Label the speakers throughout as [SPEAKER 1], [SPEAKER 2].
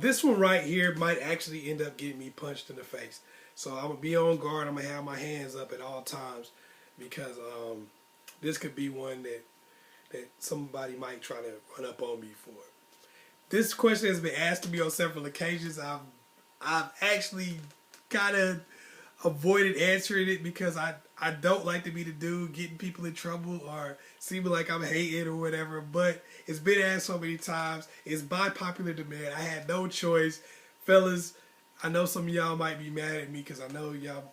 [SPEAKER 1] This one right here might actually end up getting me punched in the face. So I'm going to be on guard. I'm going to have my hands up at all times because this could be one that somebody might try to run up on me for. This question has been asked to me on several occasions. I've actually kind of avoided answering it because I don't like to be the dude getting people in trouble or seeming like I'm hating or whatever. But it's been asked so many times. It's by popular demand. I had no choice. Fellas, I know some of y'all might be mad at me because I know y'all,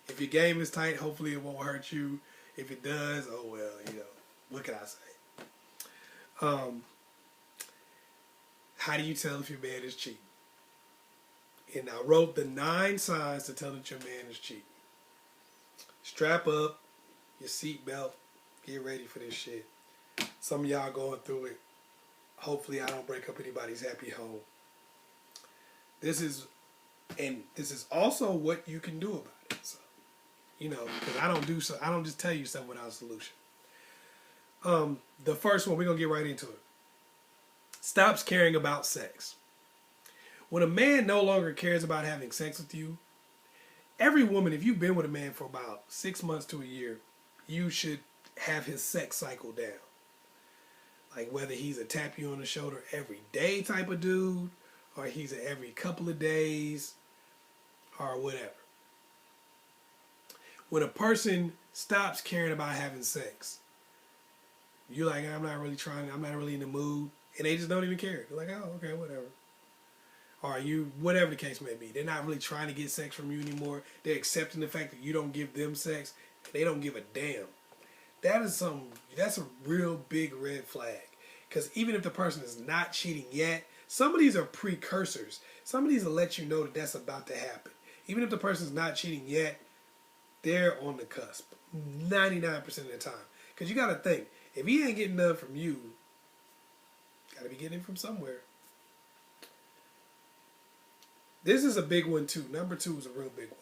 [SPEAKER 1] if your game is tight, hopefully it won't hurt you. If it does, oh well, what can I say? How do you tell if your man is cheating? And I wrote the 9 signs to tell that your man is cheating. Strap up your seatbelt. Get ready for this shit. Some of y'all going through it. Hopefully I don't break up anybody's happy home. This is also what you can do about it. So, because I don't just tell you stuff without a solution. The first one, we're going to get right into it. Stops caring about sex. When a man no longer cares about having sex with you, every woman, if you've been with a man for about 6 months to a year, you should have his sex cycle down. Like whether he's a tap you on the shoulder every day type of dude, or he's a every couple of days, or whatever. When a person stops caring about having sex, you're like, I'm not really in the mood, and they just don't even care. They're like, oh, okay, whatever. Or whatever the case may be. They're not really trying to get sex from you anymore. They're accepting the fact that you don't give them sex. They don't give a damn. That's a real big red flag. Because even if the person is not cheating yet, some of these are precursors. Some of these will let you know that that's about to happen. Even if the person's not cheating yet, they're on the cusp. 99% of the time. Because you got to think, if he ain't getting none from you, got to be getting it from somewhere. This is a big one too. Number 2 is a real big one.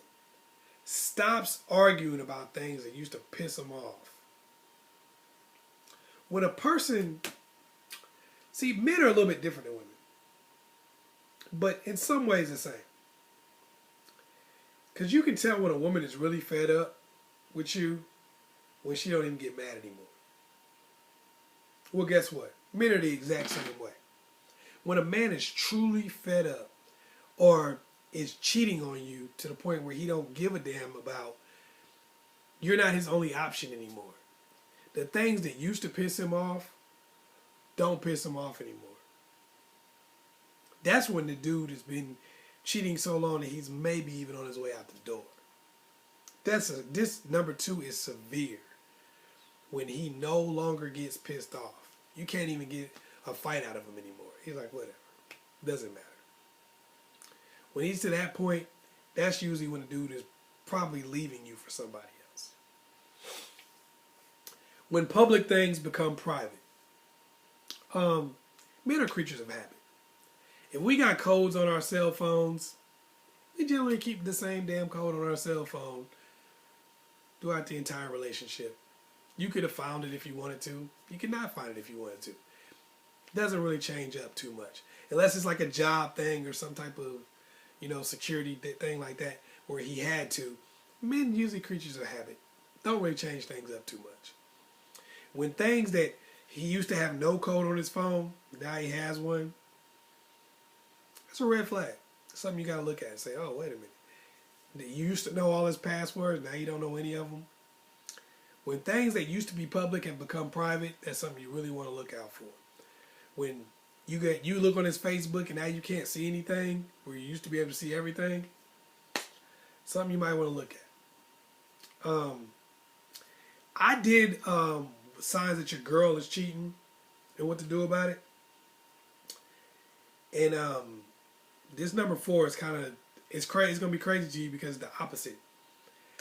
[SPEAKER 1] Stops arguing about things that used to piss him off. When a person... See, men are a little bit different than women. But in some ways the same. Because you can tell when a woman is really fed up with you when she don't even get mad anymore. Well, guess what? Men are the exact same way. When a man is truly fed up or is cheating on you to the point where he don't give a damn about, you're not his only option anymore. The things that used to piss him off don't piss him off anymore. That's when the dude has been cheating so long that he's maybe even on his way out the door. This number 2 is severe. When he no longer gets pissed off. You can't even get a fight out of him anymore. He's like, whatever. Doesn't matter. When he's to that point, that's usually when the dude is probably leaving you for somebody else. When public things become private. Men are creatures of habit. If we got codes on our cell phones, we generally keep the same damn code on our cell phone throughout the entire relationship. You could have found it if you wanted to. You could not find it if you wanted to. It doesn't really change up too much. Unless it's like a job thing or some type of, security thing like that where he had to. Men usually creatures of habit. Don't really change things up too much. When things that he used to have no code on his phone, now he has one, that's a red flag. It's something you got to look at and say, oh, wait a minute. You used to know all his passwords, now you don't know any of them. When things that used to be public have become private, that's something you really want to look out for. When you look on his Facebook and now you can't see anything, where you used to be able to see everything, something you might want to look at. I did signs that your girl is cheating and what to do about it. And this number 4 is kind of, it's crazy. It's going to be crazy to you because it's the opposite.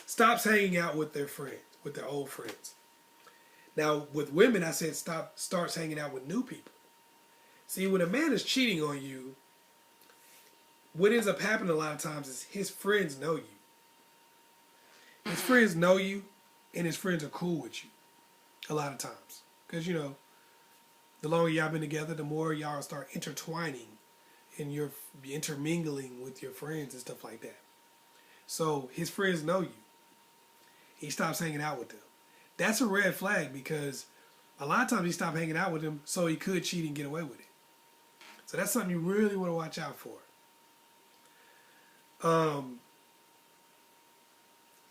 [SPEAKER 1] Stops hanging out with their friends, with their old friends. Now, with women, I said starts hanging out with new people. See, when a man is cheating on you, what ends up happening a lot of times is his friends know you. His friends know you, and his friends are cool with you a lot of times. Because, the longer y'all been together, the more y'all start intertwining and you're intermingling with your friends and stuff like that. So his friends know you. He stops hanging out with them. That's a red flag because a lot of times he stopped hanging out with them so he could cheat and get away with it. So that's something you really want to watch out for.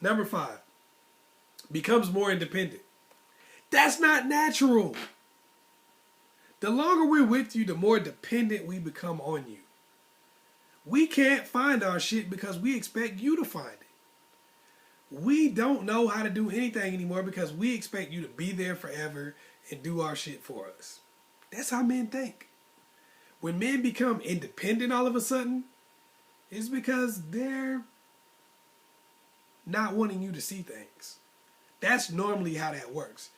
[SPEAKER 1] Number 5, becomes more independent. That's not natural. The longer we're with you, the more dependent we become on you. We can't find our shit because we expect you to find it. We don't know how to do anything anymore because we expect you to be there forever and do our shit for us. That's how men think. When men become independent all of a sudden, it's because they're not wanting you to see things. That's normally how that works.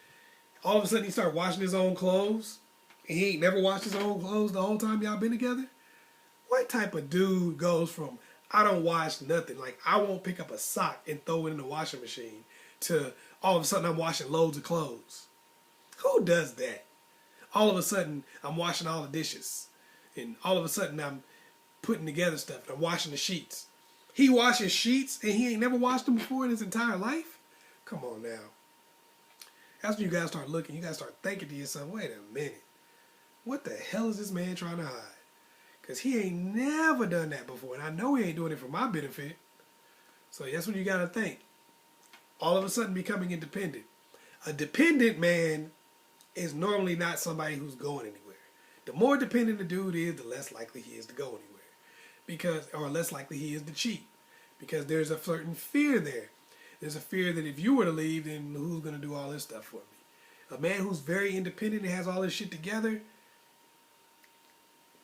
[SPEAKER 1] All of a sudden he start washing his own clothes and he ain't never washed his own clothes the whole time y'all been together. What type of dude goes from I don't wash nothing, like I won't pick up a sock and throw it in the washing machine, to all of a sudden I'm washing loads of clothes? Who does that? All of a sudden I'm washing all the dishes, and all of a sudden I'm putting together stuff. I'm washing the sheets. He washes sheets and he ain't never washed them before in his entire life? Come on now. That's when you guys start looking. You guys start thinking to yourself, wait a minute. What the hell is this man trying to hide? Because he ain't never done that before. And I know he ain't doing it for my benefit. So that's what you got to think. All of a sudden becoming independent. A dependent man is normally not somebody who's going anywhere. The more dependent the dude is, the less likely he is to go anywhere. Or less likely he is to cheat. Because there's a certain fear there. There's a fear that if you were to leave, then who's going to do all this stuff for me? A man who's very independent and has all this shit together,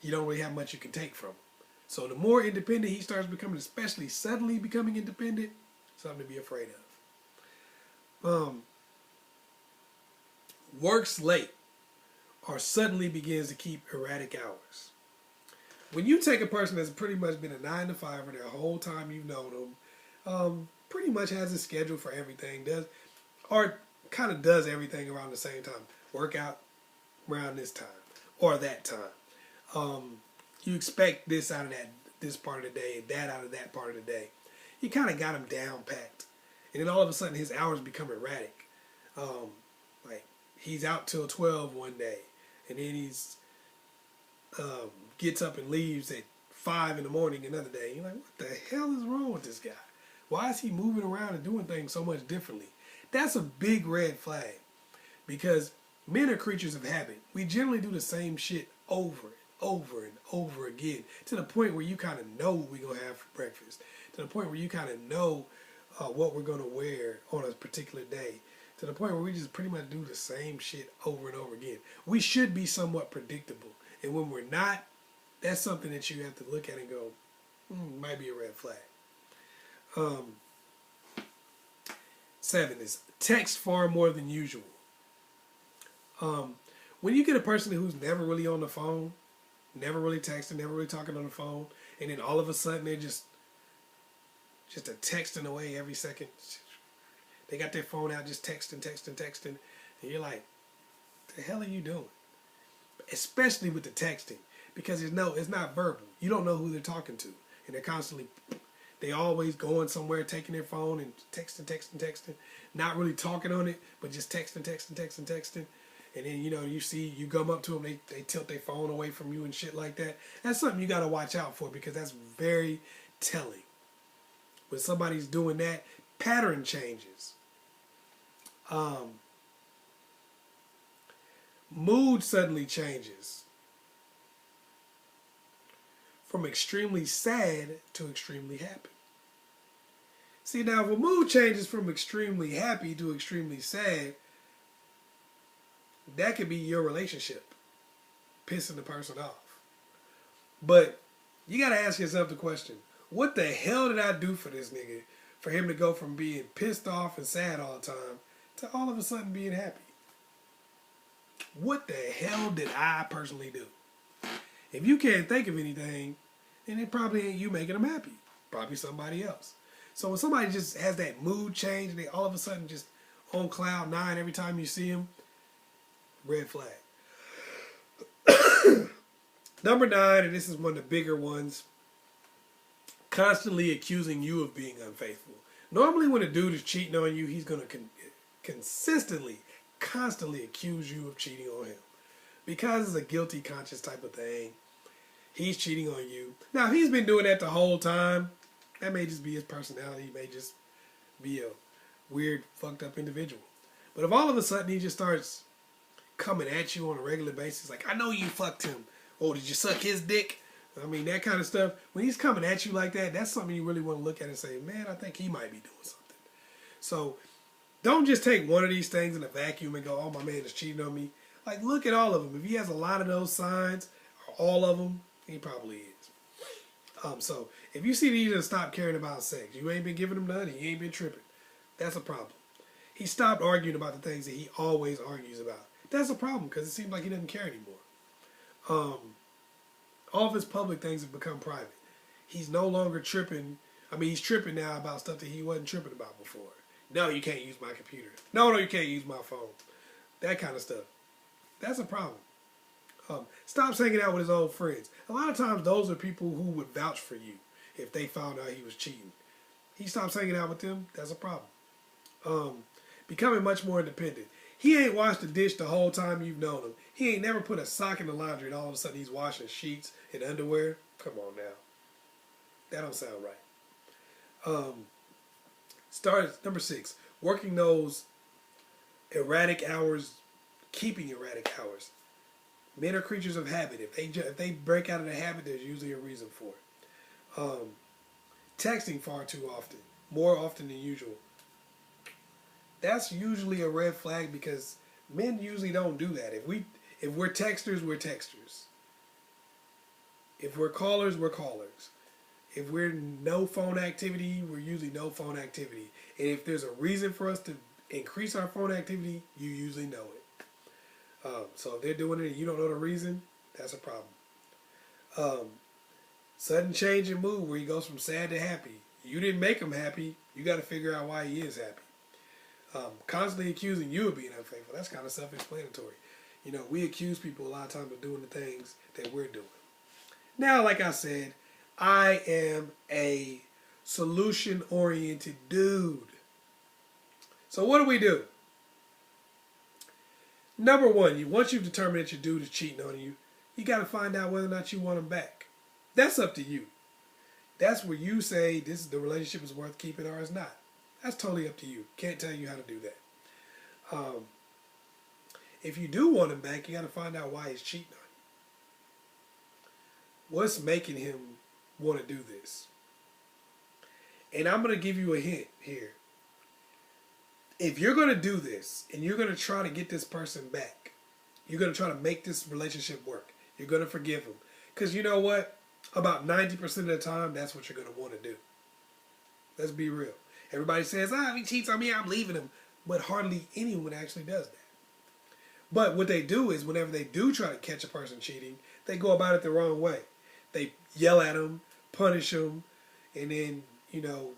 [SPEAKER 1] you don't really have much you can take from him. So the more independent he starts becoming, especially suddenly becoming independent, something to be afraid of. Works late or suddenly begins to keep erratic hours. When you take a person that's pretty much been a 9-to-5 their whole time you've known them, pretty much has a schedule for everything, kind of does everything around the same time. Work out around this time or that time. You expect this out of this part of the day, that out of that part of the day. You kind of got him down packed. And then all of a sudden his hours become erratic. Like he's out till 12 one day, and then he's gets up and leaves at 5 in the morning another day. You're like, what the hell is wrong with this guy? Why is he moving around and doing things so much differently? That's a big red flag, because men are creatures of habit. We generally do the same shit over and over and over again, to the point where you kind of know what we're going to have for breakfast, to the point where you kind of know what we're going to wear on a particular day, to the point where we just pretty much do the same shit over and over again. We should be somewhat predictable, and when we're not, that's something that you have to look at and go, might be a red flag. 7 is text far more than usual. When you get a person who's never really on the phone, never really texting, never really talking on the phone, and then all of a sudden they're just a texting away every second. They got their phone out just texting, and you're like, what the hell are you doing? Especially with the texting, because it's not verbal. You don't know who they're talking to, and they always going somewhere, taking their phone and texting, not really talking on it, but just texting. And then, you come up to them, they tilt their phone away from you and shit like that. That's something you got to watch out for, because that's very telling. When somebody's doing that, pattern changes. Mood suddenly changes from extremely sad to extremely happy. See, now if a mood changes from extremely happy to extremely sad, that could be your relationship pissing the person off. But you got to ask yourself the question, what the hell did I do for this nigga for him to go from being pissed off and sad all the time to all of a sudden being happy? What the hell did I personally do? If you can't think of anything, then it probably ain't you making them happy. Probably somebody else. So when somebody just has that mood change and they all of a sudden just on cloud 9 every time you see them, red flag. Number 9, and this is one of the bigger ones, constantly accusing you of being unfaithful. Normally when a dude is cheating on you, he's going to constantly accuse you of cheating on him. Because it's a guilty conscience type of thing. He's cheating on you. Now, if he's been doing that the whole time, that may just be his personality. He may just be a weird, fucked up individual. But if all of a sudden he just starts coming at you on a regular basis, like, I know you fucked him. Oh, did you suck his dick? I mean, that kind of stuff. When he's coming at you like that, that's something you really want to look at and say, man, I think he might be doing something. So don't just take one of these things in a vacuum and go, oh, my man is cheating on me. Like, look at all of them. If he has a lot of those signs, or all of them, he probably is. So if you see that he just stopped caring about sex, you ain't been giving him none, he ain't been tripping, that's a problem. He stopped arguing about the things that he always argues about. That's a problem because it seems like he doesn't care anymore. All of his public things have become private. He's no longer tripping. I mean, he's tripping now about stuff that he wasn't tripping about before. No, you can't use my computer. No, you can't use my phone. That kind of stuff. That's a problem. Stop hanging out with his old friends. A lot of times those are people who would vouch for you if they found out he was cheating. He stops hanging out with them, that's a problem. Becoming much more independent. He ain't washed the dish the whole time you've known him. He ain't never put a sock in the laundry and all of a sudden he's washing sheets and underwear. Come on now. That don't sound right. Number 6, working those erratic hours, keeping erratic hours. Men are creatures of habit. If they break out of the habit, there's usually a reason for it. Texting far too often, more often than usual. That's usually a red flag because men usually don't do that. If we're texters, we're texters. If we're callers, we're callers. If we're no phone activity, we're usually no phone activity. And if there's a reason for us to increase our phone activity, you usually know it. So if they're doing it and you don't know the reason, that's a problem. Sudden change in mood where he goes from sad to happy. You didn't make him happy. You got to figure out why he is happy. Constantly accusing you of being unfaithful. That's kind of self-explanatory. You know, we accuse people a lot of times of doing the things that we're doing. Now, like I said, I am a solution-oriented dude. So what do? Number 1, once you've determined that your dude is cheating on you, you got to find out whether or not you want him back. That's up to you. That's where you say the relationship is worth keeping or it's not. That's totally up to you. Can't tell you how to do that. If you do want him back, you got to find out why he's cheating on you. What's making him want to do this? And I'm going to give you a hint here. If you're going to do this and you're going to try to get this person back, you're going to try to make this relationship work, you're going to forgive him. Because you know what? About 90% of the time, that's what you're going to want to do. Let's be real. Everybody says, if he cheats on me, I'm leaving him. But hardly anyone actually does that. But what they do is whenever they do try to catch a person cheating, they go about it the wrong way. They yell at him, punish him, and then,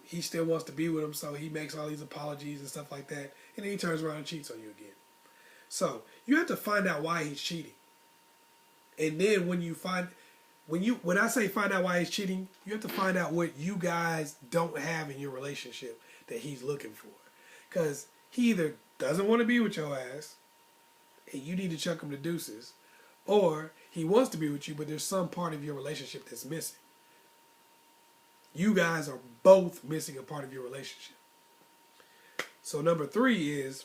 [SPEAKER 1] he still wants to be with him, so he makes all these apologies and stuff like that, and then he turns around and cheats on you again. So you have to find out why he's cheating. And then when I say find out why he's cheating, you have to find out what you guys don't have in your relationship that he's looking for. Because he either doesn't want to be with your ass, and you need to chuck him to deuces, or he wants to be with you, but there's some part of your relationship that's missing. You guys are both missing a part of your relationship. So number 3 is,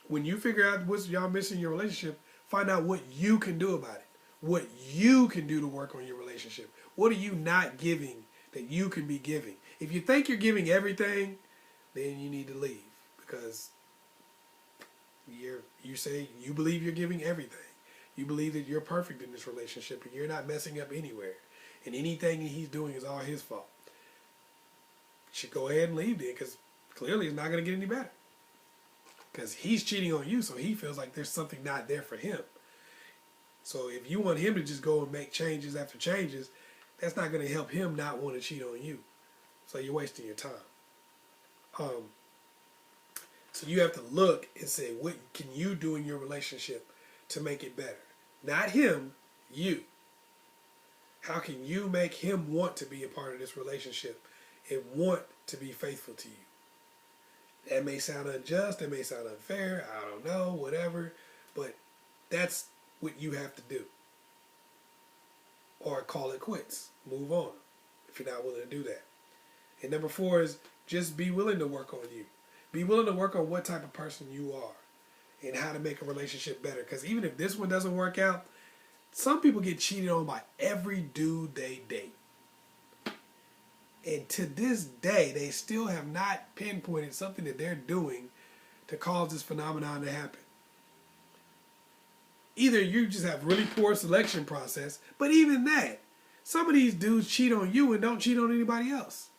[SPEAKER 1] when you figure out what's y'all missing in your relationship, find out what you can do about it. What you can do to work on your relationship. What are you not giving that you can be giving? If you think you're giving everything, then you need to leave. Because you say you believe you're giving everything. You believe that you're perfect in this relationship and you're not messing up anywhere. And anything he's doing is all his fault. You should go ahead and leave then, because clearly it's not going to get any better. Because he's cheating on you, so he feels like there's something not there for him. So if you want him to just go and make changes after changes, that's not going to help him not want to cheat on you. So you're wasting your time. So you have to look and say, what can you do in your relationship to make it better? Not him, you. How can you make him want to be a part of this relationship and want to be faithful to you? That may sound unjust, that may sound unfair, I don't know, whatever, but that's what you have to do. Or call it quits. Move on if you're not willing to do that. And number 4 is just be willing to work on you. Be willing to work on what type of person you are and how to make a relationship better. Because even if this one doesn't work out, some people get cheated on by every dude they date. And to this day, they still have not pinpointed something that they're doing to cause this phenomenon to happen. Either you just have really poor selection process, but even that, some of these dudes cheat on you and don't cheat on anybody else.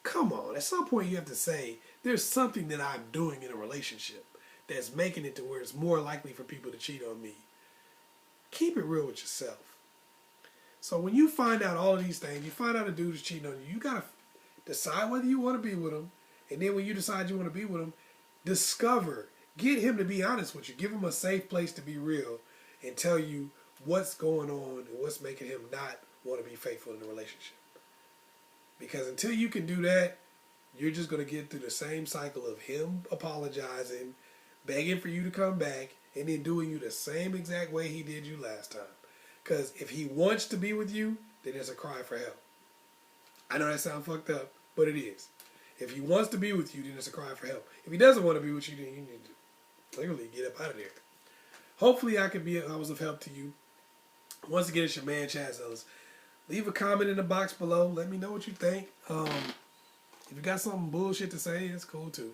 [SPEAKER 1] Come on, at some point you have to say, there's something that I'm doing in a relationship that's making it to where it's more likely for people to cheat on me. Keep it real with yourself. So when you find out all of these things, you find out a dude is cheating on you, you got to decide whether you want to be with him. And then when you decide you want to be with him, get him to be honest with you. Give him a safe place to be real and tell you what's going on and what's making him not want to be faithful in the relationship. Because until you can do that, you're just going to get through the same cycle of him apologizing, begging for you to come back, and then doing you the same exact way he did you last time. Because if he wants to be with you, then it's a cry for help. I know that sounds fucked up, but it is. If he wants to be with you, then it's a cry for help. If he doesn't want to be with you, then you need to clearly get up out of there. Hopefully I was of help to you. Once again, it's your man, Chazz Ellis. Leave a comment in the box below. Let me know what you think. If you got something bullshit to say, it's cool too.